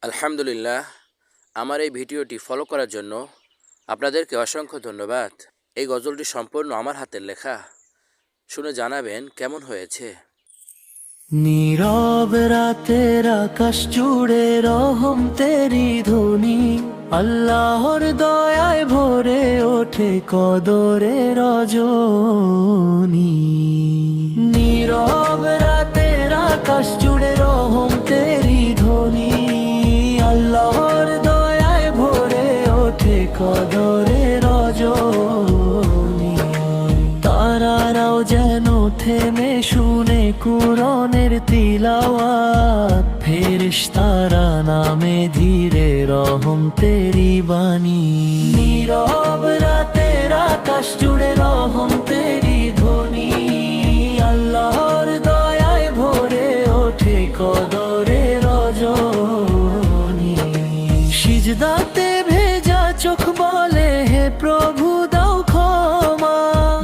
আলহামদুলিল্লাহ, আমার এই ভিডিওটি ফলো করার জন্য আপনাদেরকে অসংখ্য ধন্যবাদ। এই গজলটি সম্পূর্ণ আমার হাতের লেখা। শুনে জানাবেন কেমন হয়েছে। নীরব রাতের আকাশ জুড়ে রহম তেরি ধ্বনি, আল্লাহর দয়ায় ভরে ওঠে কদরে রজনী। নীরব রাতের আকাশ জুড়ে রহম তেরি ধ্বনি, আল্লাহর দয়ায় ভরে ওঠে কদরে রজনী। তারারাও যেন থেমে শুনে কুরআনের তিলাওয়াত, ফেরেশতারা নামে ধীরে রহম তেরি বাণী। নীরব রাতের আকাশ জুড়ে রহম তেরি ধ্বনি, আল্লাহর দয়ায় ভরে ওঠে কদরে রজনী। সিজদাতে ভেজা চোখ বলে, হে প্রভু দাও ক্ষমা,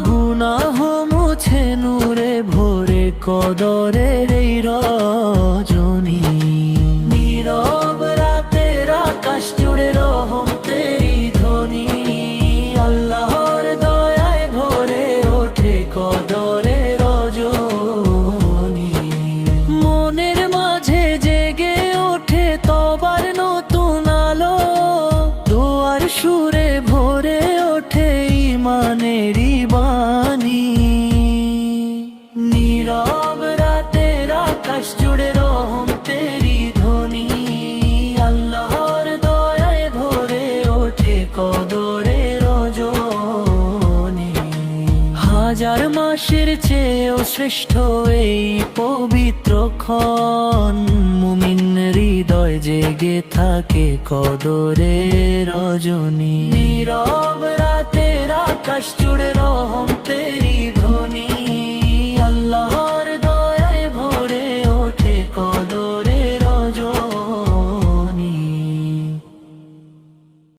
গুনাহ মুছে নূরে ভরে কদরের এই রজনী। নীরব রাতের আকাশ জুড়ে রহম তেরি ধ্বনি, আল্লাহর দয়ায় ভরে ওঠে কদরে রজনী। মনের মাঝে জেগে ওঠে তবার নতুন আলো, দোয়ার সুরে ভরে ওঠে ইমানেরই বাণী। নীরব রাতের আকাশ জুড়ে রহম তেরি ধ্বনি, আল্লাহর দয়ায় ভরে ওঠে কদরে রজনী। হাজার মাসের চেয়েও শ্রেষ্ঠ এই পবিত্র ক্ষণ, মুমিন হৃদয় জেগে থাকে কদরে রজনী। নীরব রাতের আকাশ জুড়ে রহম তেরি